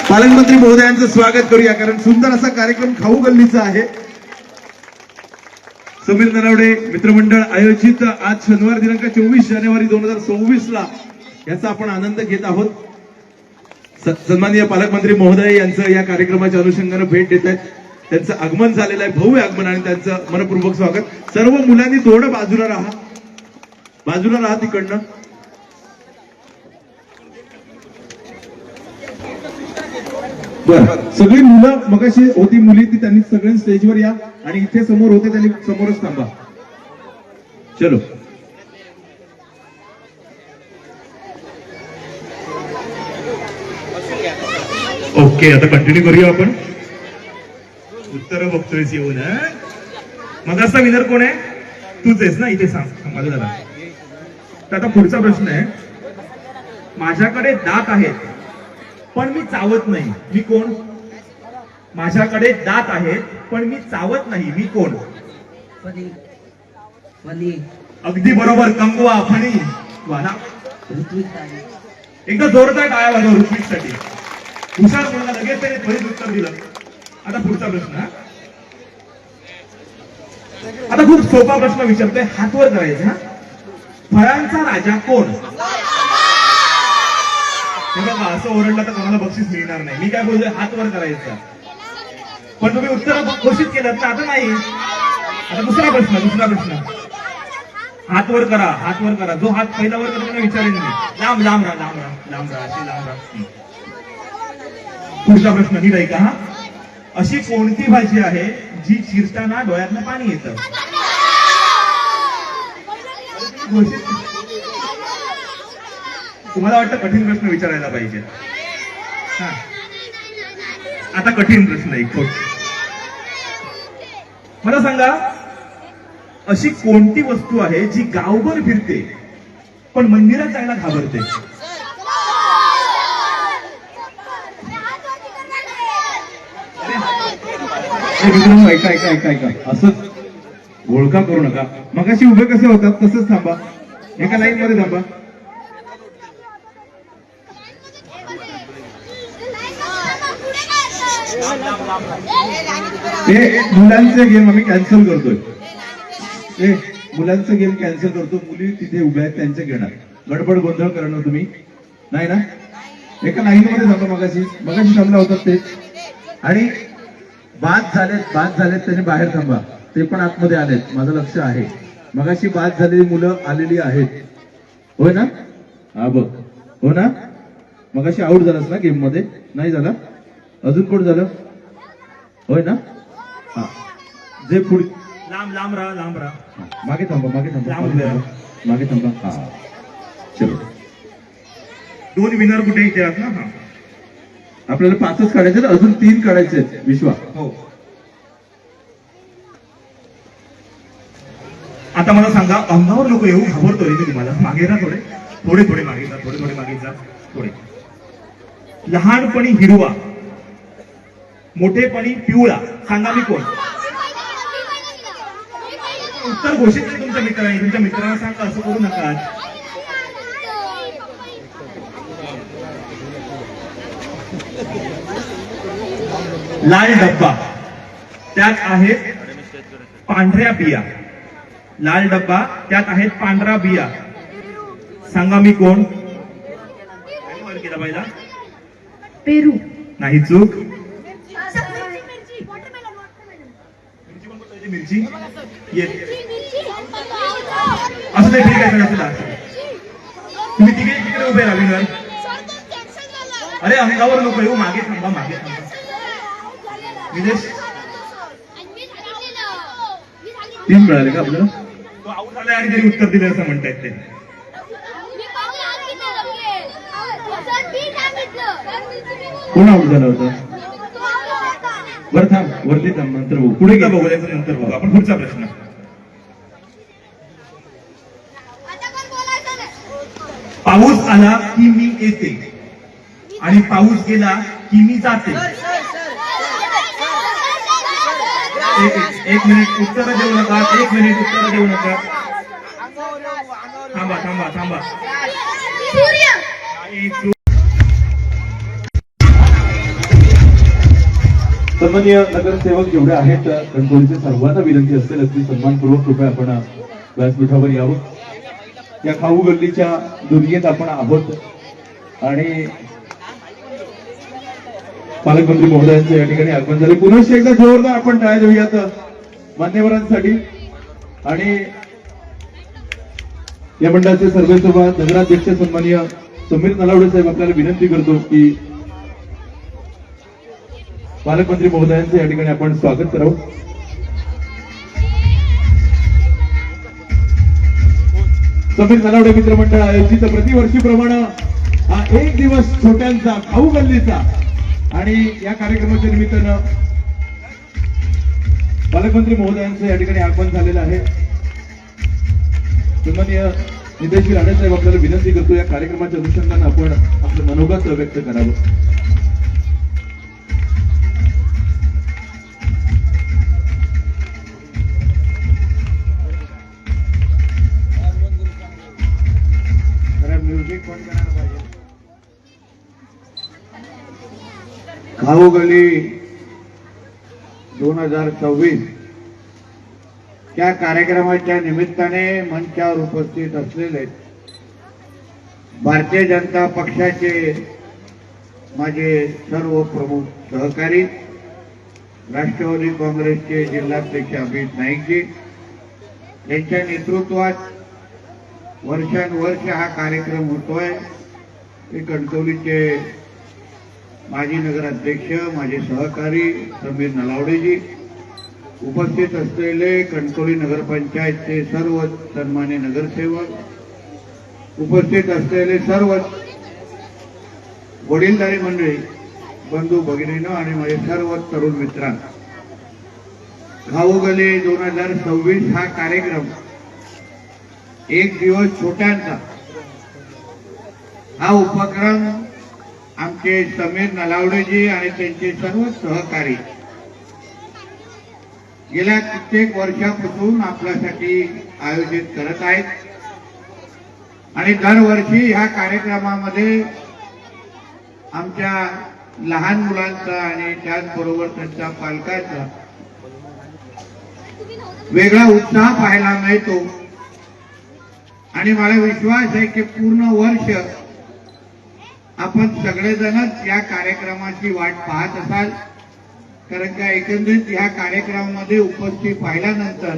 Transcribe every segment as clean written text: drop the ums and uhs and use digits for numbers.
पालकमंत्री महोदयांचं स्वागत करूया, कारण सुंदर असा कार्यक्रम खाऊ गल्लीचा आहे. समीर नरवडे मित्रमंडळ आयोजित आज शनिवार दिनांक 24 जानेवारी 2024 ला याचा आपण आनंद घेत आहोत. सन्माननीय पालकमंत्री महोदय यांचं या कार्यक्रमाच्या अनुषंगाने भेट देत आहेत. त्यांचं आगमन झालेलं आहे, भव्य आगमन, आणि त्यांचं मनपूर्वक स्वागत. सर्व मुलांनी थोडं बाजूला राहा तिकडनं. बरं, सगळी मुलं मगाशी होती, मुली ती त्यांनी सगळे स्टेजवर या, आणि इथे समोर होते त्यांनी समोरच थांबा. चलो. ओके, आता कंटिन्यू करूया आपण. उत्तर बघतोय येऊन. मग असा विनर कोण आहे? तूच आहेस ना? इथे सांग माझं दादा. तर आता पुढचा प्रश्न आहे. माझ्याकडे दात आहेत पण मी चावत नाही, मी कोण? माझ्याकडे दात आहेत पण मी चावत नाही, मी कोण? अगदी बरोबर, कंगवा, फणी. एकदा जोरदार टाळ्या वाजवा ऋत्विकसाठी. हुशार कोणाला लगेच त्याने त्वरित उत्तर दिलं. आता पुढचा प्रश्न. आता खूप सोपा प्रश्न विचारतोय, हातवर करायचा. फळांचा राजा कोण? हे बघा, असं ओरडलं तर कोणाला बक्षीस मिळणार नाही. मी काय बोलतोय, हातवर करायचं. पण तुम्ही उत्तर घोषित केलं ना, आता नाही. आता दुसरा प्रश्न. हातवर करा. जो हात पहिला वर करतो विचारेन मी. लांब राहा. पुढचा प्रश्न नीट ऐका. हा, अशी कोणती भाजी आहे जी चिरताना डोळ्यातनं पाणी येतं? तुम्हाला वाटतं कठीण प्रश्न विचारायला पाहिजे. हा, आता कठीण प्रश्न एक. मला सांगा, अशी कोणती वस्तू आहे जी गावभर फिरते पण मंदिरात जायला घाबरते? ऐका, असंच घोळका करू नका. मगाशी उभे कसे होतात तसंच थांबा, एका लाईन मध्ये थांबा. मुलांचे गेम आम्ही कॅन्सल करतोय. मुलांचे गेम कॅन्सल करतो. मुली तिथे उभ्या आहेत, त्यांचे घेणार. गडबड गोंधळ करणार तुम्ही नाही ना? एका लाईन मध्ये थांबा. मगाशी थांबला होतात ते. आणि बाद झालेत त्यांनी बाहेर थांबा. ते पण आतमध्ये आलेत, माझं लक्ष आहे. मगाशी बाद झालेली मुलं आलेली आहेत, होय ना? हा बघ, हो ना? मगाशी आउट झालास ना गेम मध्ये? नाही झाला? अजून कोण झालं? होय ना? हा, जे पुढे लांब राहा. मागे थांबा. हा, चलो. 2 विनर कुठे इथे आहेत ना? हा, आपल्याला 5च काढायचे, अजून 3 काढायचे आहेत. विश्वा, हो. आता मला सांगा, अंगावर नको येऊ, घाबरतोय मी तुम्हाला. मागे ना थोडे मागे जा. लहानपणी हिरवा, मोठेपणी पिवळा, सांगा मी कोण? उत्तर घोषित नाही तुमच्या मित्रांनी. तुमच्या मित्रांना सांगा, असं करू नका. लाल डब्बा, त्यात आहेत पांढऱ्या बिया. लाल डब्बा, त्यात आहेत पांढऱ्या बिया, सांगा मी कोण? केला पहिला पेरू. नाही, चूक. मिरची. असं नाही, ठीक आहे. तुम्ही तिकडे उभे राहा. अरे अंगावर नको येऊ, मागे थांबा. विदेश 3 मिळाले का आपल्याला? तो आऊट झालाय आणि तरी उत्तर दिलं असं म्हणतायत ते. कोण आऊट झालं होतं? बरं थांब, वरती थांब, नंतर बघू. पुढे का बघू, नंतर बघू आपण. पुढचा प्रश्न. पाऊस आला की मी येते आणि पाऊस गेला की मी जाते. एक मिनिट, उत्तर देऊ नका. थांबा. सन्माननीय नगरसेवक जेवढे आहेत कणकवलीचे सर्वांना विनंती असेल अगदी सन्मानपूर्वक कृपया आपण व्यासपीठावर यावं. या खाऊ गल्लीच्या दुर्गेत आपण आहोत आणि पालकमंत्री महोदयांचं या ठिकाणी आगमन झाले. पुनश्च एकदा जोरदार आपण टाळ्या देऊयात मान्यवरांसाठी. आणि या मंडळाचे सर्वेसर्वा नगराध्यक्ष सन्माननीय समीर नलावडे साहेब आपल्याला विनंती करतो की पालकमंत्री महोदयांचं या ठिकाणी आपण स्वागत करावं. समीर नलावडे मित्रमंडळ आयोजित प्रतिवर्षीप्रमाणे हा एक दिवस छोट्यांचा खाऊ गल्लीचा आणि या कार्यक्रमाच्या निमित्तानं पालकमंत्री महोदयांचं या ठिकाणी आगमन झालेलं आहे. सन्माननीय नितेश राणेसाहेब आपल्याला विनंती करतो या कार्यक्रमाच्या अनुषंगाने आपण आपलं मनोगत व्यक्त करावं. खाऊ गली 2026 त्या कार्यक्रमाच्या निमित्ताने मंचावर उपस्थित असलेले भारतीय जनता पक्षाचे माझे सर्व प्रमुख सहकारी, राष्ट्रवादी काँग्रेसचे जिल्हाध्यक्ष अभिजित नाईकजी यांच्या नेतृत्वात वर्षानुवर्ष हा कार्यक्रम होतोय. हे कणकवलीचे माजी नगराध्यक्ष, माझे सहकारी समीर नलावडेजी, उपस्थित असलेले कणकवली नगरपंचायतचे सर्व सन्मान्य नगरसेवक, उपस्थित असलेले सर्व वडीलधारी मंडळी, बंधू भगिनींनो आणि माझे सर्व तरुण मित्रांनो, खाऊ गली 2026 हा कार्यक्रम एक दिवस छोट्यांचा हा उपक्रम आमचे समीर नलावडेजी आणि त्यांचे सर्व सहकारी गेल्या कित्येक वर्षापासून आपल्यासाठी आयोजित करत आहेत. आणि दरवर्षी ह्या कार्यक्रमामध्ये आमच्या लहान मुलांचा आणि त्याचबरोबर त्यांच्या पालकांचा वेगळा उत्साह पाहायला मिळतो. आणि मला विश्वास आहे की पूर्ण वर्ष आपण सगळेजणच या कार्यक्रमाची वाट पाहत असाल. कारण का एकंदरीत या कार्यक्रमामध्ये उपस्थित पाहिल्यानंतर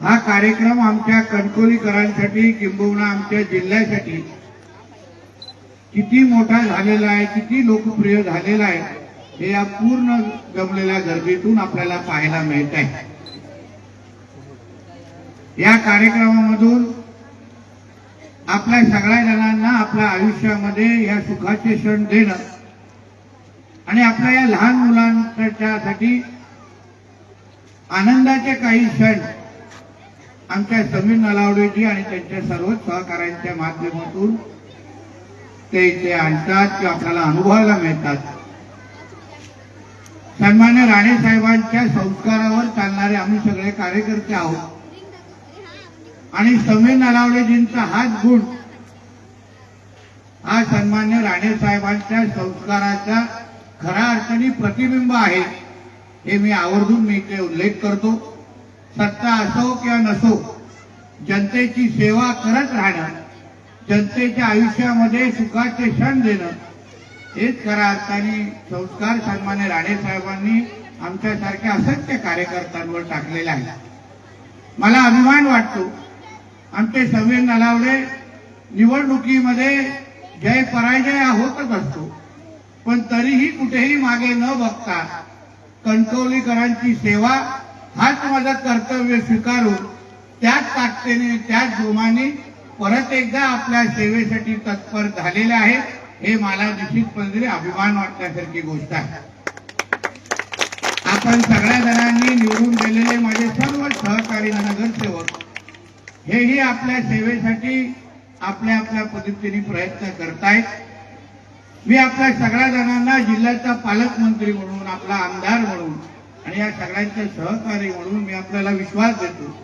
हा कार्यक्रम आमच्या कणकवलीकरांसाठी किंबहुना आमच्या जिल्ह्यासाठी किती मोठा झालेला आहे, किती लोकप्रिय झालेला आहे हे या पूर्ण जमलेल्या गर्दीतून आपल्याला पाहायला मिळत आहे. या कार्यक्रमामधून आपल्या सगळ्या जणांना आपल्या आयुष्यामध्ये या सुखाचे क्षण देणं आणि आपल्या या लहान मुलांच्यासाठी आनंदाचे काही क्षण आमच्या समीर नलावडेजी आणि त्यांच्या सर्व सहकाऱ्यांच्या माध्यमातून ते इथे आणतात किंवा आपल्याला अनुभवायला मिळतात. सन्मान्य राणे साहेबांच्या संस्कारावर चालणारे आम्ही सगळे कार्यकर्ते आहोत. आणि समीर नलावडेजींचा हाच गुण हा सन्मान्य राणे साहेबांच्या संस्काराचा खऱ्या अर्थाने प्रतिबिंब आहे. हे मी आवर्जून इथे उल्लेख करतो. सत्ता असो किंवा नसो, जनतेची सेवा करत राहणं, जनतेच्या आयुष्यामध्ये सुखाचे क्षण देणं हेच खऱ्या अर्थाने संस्कार सन्मान्य राणे साहेबांनी आमच्यासारख्या असंख्य कार्यकर्त्यांवर टाकलेला आहे. मला अभिमान वाटतो आमचे समीर नलावडे निवडणुकीमध्ये जय पराजय होतच असतो, पण तरीही कुठेही मागे न बघता कणकवलीकरांची सेवा हाच माझं कर्तव्य स्वीकारून त्याच ताकदीने त्याच जोमाने परत एकदा आपल्या सेवेसाठी तत्पर झालेले आहे. हे मला निश्चितपणे अभिमान वाटण्यासारखी गोष्ट आहे. आपण सगळ्या जणांनी निवडून दिलेले माझे सर्व सहकारी नगरसेवक हेही आपल्या सेवेसाठी आपल्या आपल्या पद्धतीने प्रयत्न करतायत. मी आपल्या सगळ्या जणांना जिल्ह्याचा पालकमंत्री म्हणून, आपला आमदार म्हणून आणि या सगळ्यांचे सहकारी म्हणून मी आपल्याला विश्वास देतो,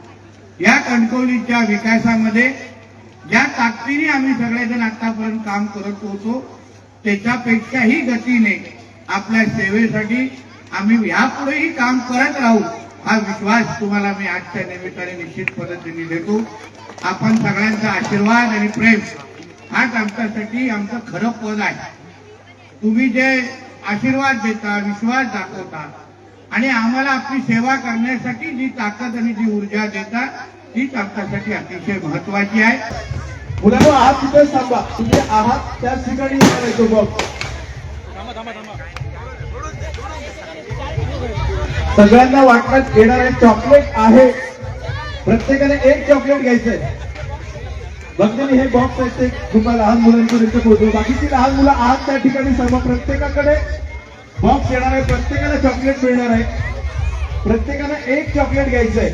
या कणकवलीच्या विकासामध्ये ज्या ताकदीने आम्ही सगळेजण आतापर्यंत काम करत होतो त्याच्यापेक्षाही गतीने आपल्या सेवेसाठी आम्ही यापुढेही काम करत राहू हा विश्वास तुम्हाला मी आजच्या निमित्ताने निश्चित पद्धतीने देतो. आपण सगळ्यांचा आशीर्वाद आणि प्रेम हाच आमच्यासाठी आमचं खरं पद आहे. तुम्ही जे आशीर्वाद देता, विश्वास दाखवता आणि आम्हाला आपली सेवा करण्यासाठी जी ताकद आणि जी ऊर्जा देता तीच आमच्यासाठी अतिशय महत्वाची आहे. मुलांनो आहात तिथेच थांबा, तुम्ही आहात त्याच ठिकाणी येणार आहे तो बॉक्स. सगळ्यांना वाटण्यात येणार आहे चॉकलेट आहे, प्रत्येकाने एक चॉकलेट घ्यायचंय. भक्तीने हे बॉक्स आहेत ते तुम्हाला लहान मुलांपर्यंत पोहोचवू. बाकीची लहान मुलं आहात त्या ठिकाणी सर्व प्रत्येकाकडे बॉक्स येणार आहे, प्रत्येकाला चॉकलेट मिळणार आहे. प्रत्येकानं एक चॉकलेट घ्यायचंय.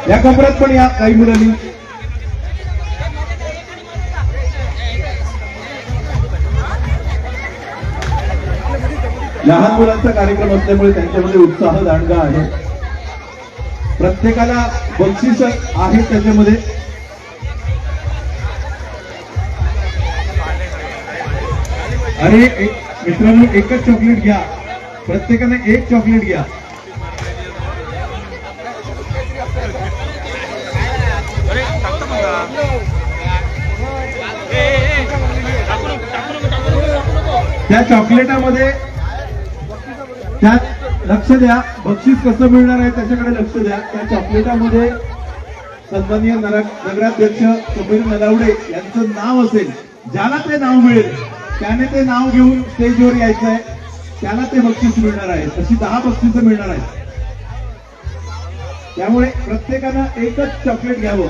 या कमरात पण या काही मुलांनी. लहान मुलांचा कार्यक्रम असल्यामुळे त्यांच्यामध्ये उत्साह दांडगा आहे. प्रत्येकाला बक्षीस आहे त्याच्यामध्ये. अरे मित्रांनो एकच चॉकलेट घ्या, प्रत्येकाने एक चॉकलेट घ्या. त्या चॉकलेटामध्ये त्यात लक्ष द्या, बक्षीस कसं मिळणार आहे त्याच्याकडे लक्ष द्या. त्या चॉकलेटामध्ये सन्माननीय नगराध्यक्ष समीर नलावडे यांचं नाव असेल. ज्याला ते नाव मिळेल त्याने ते नाव घेऊन स्टेजवर यायचं आहे, त्याला ते बक्षीस मिळणार आहे. अशी 10 बक्षिसं मिळणार आहेत. त्यामुळे प्रत्येकानं एकच चॉकलेट घ्यावं.